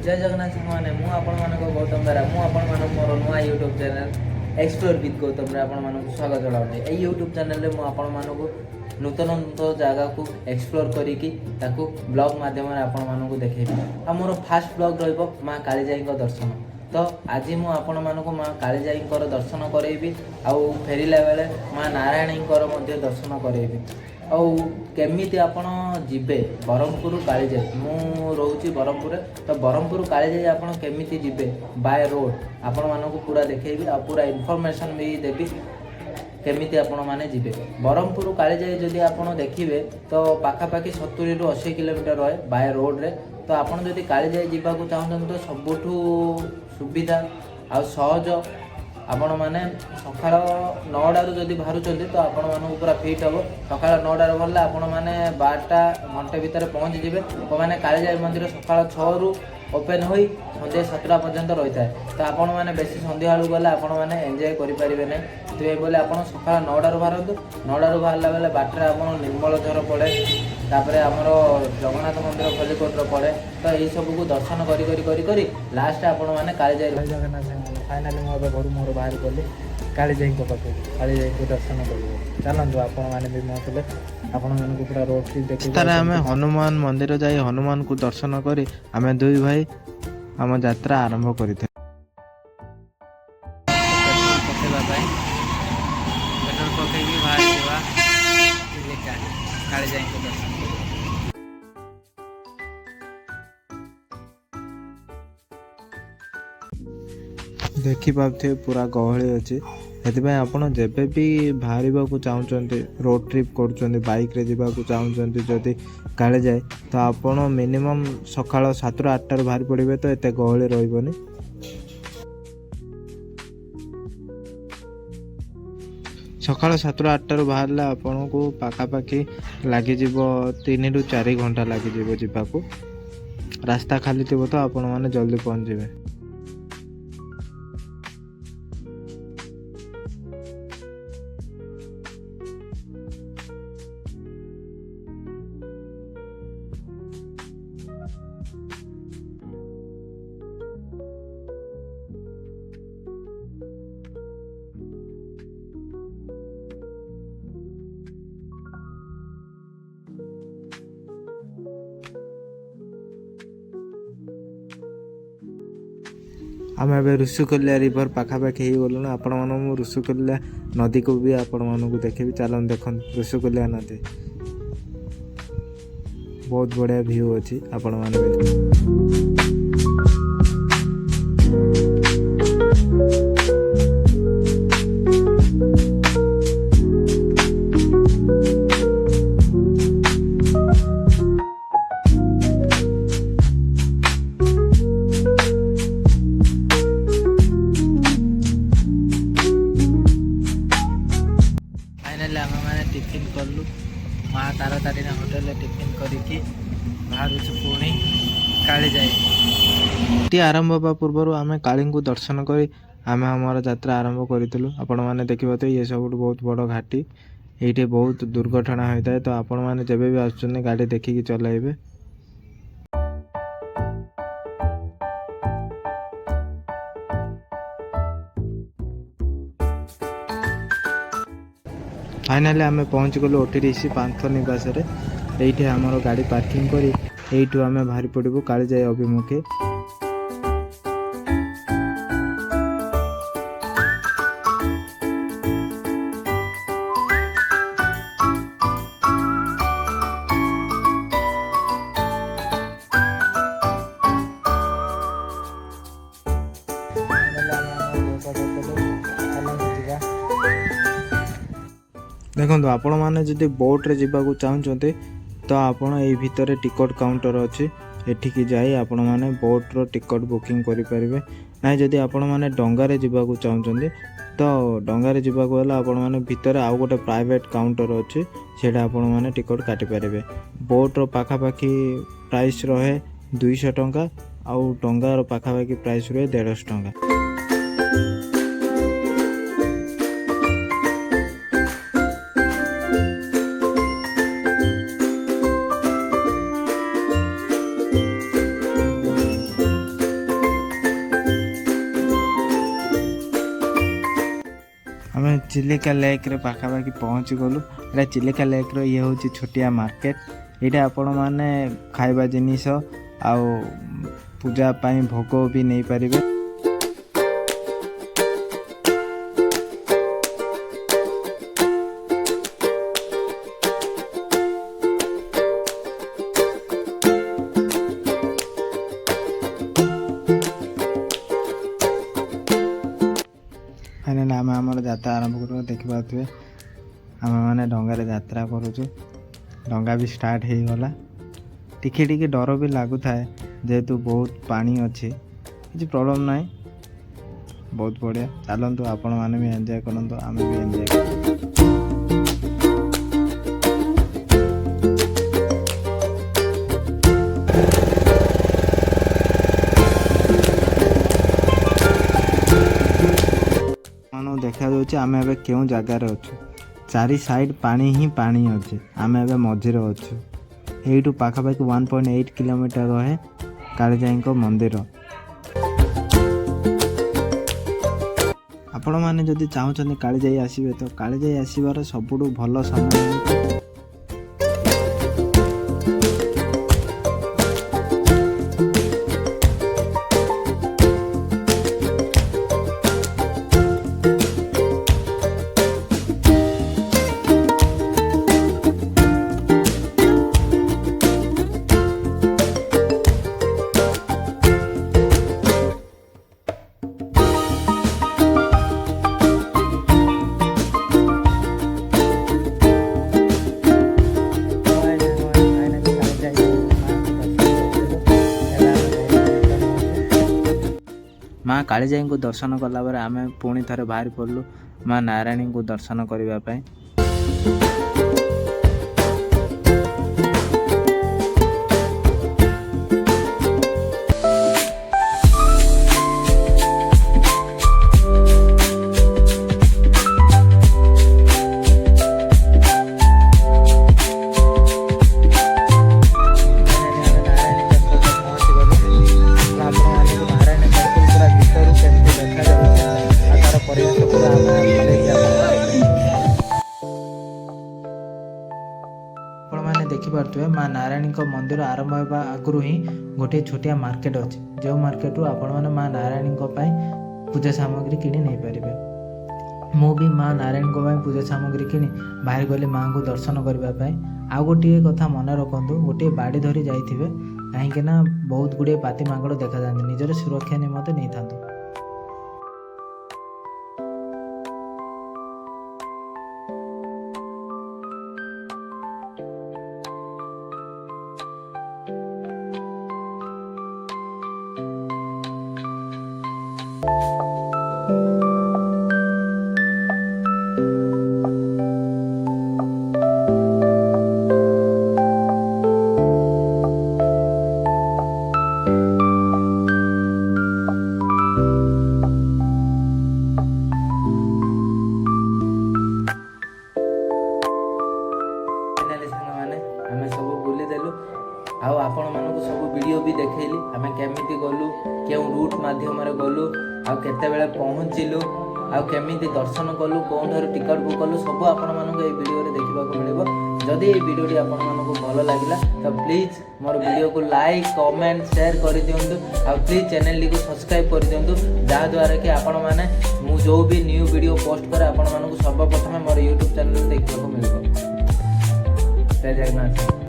जय जगन्नाथ साथी मु आपण गौतम बेरा मुझे मोर नुआ YouTube channel explore with Gautam रे आपण स्वागत जनाऊँ। ये यूट्यूब चैनल रे मुझे नूतन नूतन जगह को एक्सप्लोर करी ब्लॉग मध्यम आपण देखेबी। आ मोर फास्ट ब्लॉग रहिबो माँ कालीजाई दर्शन। तो आज मुझे आपण मानक माँ कालीजाई दर्शन करेबी। आउ फेरिला बेले माँ नारायणी दर्शन करेबी। केमिति आपण जिबे ब्रह्मपुर कालीजाई मु रोची ब्रह्मपुर। तो ब्रह्मपुर कालीजाई आपण केमिति जिबे बाय रोड आपण मानक पूरा देखेबी। आ पूरा इनफॉरमेशन भी देबी केमिति आपण माने जिबे। ब्रह्मपुर कालीजाई जदि आपण देखिबे तो पाखापाखि 70 ରୁ 80 किलोमीटर रहे बाय रोड रे। तो आपण जदि कालीजाई जिबाकू चाहछन तो सबुठू सुविधा आ सहज आपण मैंने सकाळ 9टारू जदि बाहर तो आपण मानक पूरा फिट हम। सकाळ 9टारू बाहर आपण मैंने 12टा घंटे भितर पहुँची जिबे। मैंने कालीजाई मंदिर सकाळ 6 ओपन हो सन्ध्या 7टा पर्यंत रही है। तो आपण मैंने बेसी सन्ध्या बेलू गले आपण मैंने एंजॉय करें ना। तो बोले आप सकाळ 9टारू बाहर 9टारू बाहर बेले बाटर आप निर्मलझर पड़े तापर आमर जगन्नाथ मंदिर खलिकोट पड़े। तो यही सबको दर्शन करी लास्ट आपण मैंने कालीजाई जगन्नाथ फाइनाली मुझे घर मोर बाहर गली कालीजाई पाखे कालीजाई को दर्शन कर चलतु आपण मैंने भी मत आपण मानक पूरा रोड देखिए। आम हनुमान मंदिर जाई हनुमान को दर्शन करी आम दुई भाई आम यात्रा आरंभ करते। पेट्रोल पकईकि बाहर कालीजाई को दर्शन। देखी पाथे पूरा गहली अच्छी से आपड़ जब भी बाहर को चाहते रोड ट्रिप कर बाइक रे जावाक चाहते जदि काले जाए तो आपण मिनिमम सकाळ 7ରୁ 8टार बाहर पड़े तो एत गहली रही। सकाळ 7ରୁ 8टार बाहर आपन को पाखापाखि लगे 3 ରୁ 4 घंटा लगे जावाक। रास्ता खाली थी तो आपण मैंने जल्दी पहुँच जाए। आम ए ऋषिकुल्या रिवर पाखापाखि हो गलु। आपण मन ऋषिकुल्या नदी को भी आपण मन को देखेबी। चलन देख ऋषिकुल्या नदी बहुत बढ़िया व्यू अच्छी आपण मान। टिफिन कलु माँ तारतारिणी होटेल टिफिन करी बाहर पुणी कालीजाई आरंभ होगा पूर्व आम काली को दर्शन कर आम आमर यात्रा आरंभ करूँ। आपण मैंने देखिए तो ये सब बहुत बड़ घाटी ये बहुत दुर्घटना होता है। तो आपण मैंने जब भी आसुच्च गाड़ी देखिकी चलाइबे। फाइनाली आम पहुँच गलु ओटीडीसी पांथ निवास ये आमर गाड़ी पार्किंग करी यू आम बाहरी पड़ू कालीजाई अभिमुखे। देखो आपण मैंने जदि बोट रे जावाक चाहते तो आपण ये भितर टिकट काउंटर अच्छी एठिकी जाई आपण मैंने बोट रो टिकट बुकिंग करि परिबे। ना जदि आपण मैंने डंगारे जावाक चाहते तो डंगारे जावाक गले आपण मैंने भितर आउ गोटे प्राइवेट काउंटर अच्छी सेटा आपण मैंने टिकट काटि पारिबे। बोट रो पाखापाखि प्राइस रहे 200 टंका आउ डंगार पाखापाखि प्राइस रहे 150 टंका। ଚିଲିକା ଲେକ୍ରେ ପାଖାପାଖି ପହଞ୍ଚି ଗଲୁ। ଏଇଟା ଚିଲିକା ଲେକ୍ର ଇଏ ହେଉଛି ଛୋଟିଆ ମାର୍କେଟ। ଏଇଟା ଆପଣମାନେ ଖାଇବା ଜିନିଷ ଆଉ ପୂଜା ପାଇଁ ଭୋଗ ବି ନେଇପାରିବେ। ଫାଇନାଲି ଆମେ ଆମର ଯାତ୍ରା ଆରମ୍ଭ କରୁ। ଦେଖିପାରୁଥିବେ ଆମେମାନେ ଡଙ୍ଗାରେ ଯାତ୍ରା କରୁଛୁ। ଡଙ୍ଗା ବି ଷ୍ଟାର୍ଟ ହେଇଗଲା। ଟିକେ ଟିକେ ଡର ବି ଲାଗୁଥାଏ ଯେହେତୁ ବହୁତ ପାଣି ଅଛି। କିଛି ପ୍ରୋବ୍ଲେମ୍ ନାହିଁ, ବହୁତ ବଢ଼ିଆ। ଚାଲନ୍ତୁ ଆପଣମାନେ ବି ଏନ୍ଜୟ କରନ୍ତୁ, ଆମେ ବି ଏନ୍ଜୟ କରୁ। ଦେଖାଯାଉଛି ଆମେ ଏବେ କେଉଁ ଜାଗାରେ ଅଛୁ। ଚାରି ସାଇଡ୍ ପାଣି ହିଁ ପାଣି ଅଛି। ଆମେ ଏବେ ମଝିରେ ଅଛୁ। ଏଇଠୁ ପାଖାପାଖି 1.8 କିଲୋମିଟର ରହେ କାଳିଜାଇଙ୍କ ମନ୍ଦିର। ଆପଣମାନେ ଯଦି ଚାହୁଁଛନ୍ତି କାଳିଜାଇ ଆସିବେ ତ କାଳିଜାଇ ଆସିବାର ସବୁଠୁ ଭଲ ସମୟ ମା କାଳିଜାଇଙ୍କୁ ଦର୍ଶନ କଲା ପରେ ଆମେ ପୁଣି ଥରେ ବାହାରି ପଡ଼ିଲୁ ମା ନାରାୟଣୀଙ୍କୁ ଦର୍ଶନ କରିବା ପାଇଁ। ଆପଣମାନେ ଦେଖିପାରୁଥିବେ ମା ନାରାୟଣୀଙ୍କ ମନ୍ଦିର ଆରମ୍ଭ ହେବା ଆଗରୁ ହିଁ ଗୋଟିଏ ଛୋଟିଆ ମାର୍କେଟ ଅଛି, ଯେଉଁ ମାର୍କେଟରୁ ଆପଣମାନେ ମା ନାରାୟଣୀଙ୍କ ପାଇଁ ପୂଜା ସାମଗ୍ରୀ କିଣି ନେଇପାରିବେ। ମୁଁ ବି ମା ନାରାୟଣୀଙ୍କ ପାଇଁ ପୂଜା ସାମଗ୍ରୀ କିଣି ବାହାରି ଗଲି ମାଙ୍କୁ ଦର୍ଶନ କରିବା ପାଇଁ। ଆଉ ଗୋଟିଏ କଥା ମନେ ରଖନ୍ତୁ, ଗୋଟିଏ ବାଡ଼ି ଧରି ଯାଇଥିବେ, କାହିଁକିନା ବହୁତ ଗୁଡ଼ିଏ ପାତି ମାଙ୍କଡ଼ ଦେଖାଯାଆନ୍ତି। ନିଜର ସୁରକ୍ଷା ନିମନ୍ତେ ନେଇଥାନ୍ତୁ। ଆମେ ସବୁ ବୁଲିଦେଲୁ ଆଉ ଆପଣମାନଙ୍କୁ ସବୁ ଭିଡ଼ିଓ ବି ଦେଖେଇଲି ଆମେ କେମିତି ଗଲୁ, କେଉଁ ରୁଟ୍ ମାଧ୍ୟମରେ ଗଲୁ, ଆଉ କେତେବେଳେ ପହଞ୍ଚିଲୁ, ଆଉ କେମିତି ଦର୍ଶନ କଲୁ, କେଉଁଠାରୁ ଟିକେଟ୍ ବୁକ୍ କଲୁ, ସବୁ ଆପଣମାନଙ୍କୁ ଏଇ ଭିଡ଼ିଓରେ ଦେଖିବାକୁ ମିଳିବ। ଯଦି ଏଇ ଭିଡ଼ିଓଟି ଆପଣମାନଙ୍କୁ ଭଲ ଲାଗିଲା ତ ପ୍ଲିଜ୍ ମୋର ଭିଡ଼ିଓକୁ ଲାଇକ୍, କମେଣ୍ଟ, ସେୟାର କରିଦିଅନ୍ତୁ। ଆଉ ପ୍ଲିଜ୍ ଚ୍ୟାନେଲଟିକୁ ସବସ୍କ୍ରାଇବ୍ କରିଦିଅନ୍ତୁ, ଯାହାଦ୍ୱାରା କି ଆପଣମାନେ ମୁଁ ଯେଉଁ ବି ନ୍ୟୁ ଭିଡ଼ିଓ ପୋଷ୍ଟ କରେ ଆପଣମାନଙ୍କୁ ସର୍ବପ୍ରଥମେ ମୋର ୟୁଟ୍ୟୁବ୍ ଚ୍ୟାନେଲ୍ ଦେଖିବାକୁ ମିଳିବ। ଜୟ ଜଗନ୍ନାଥ।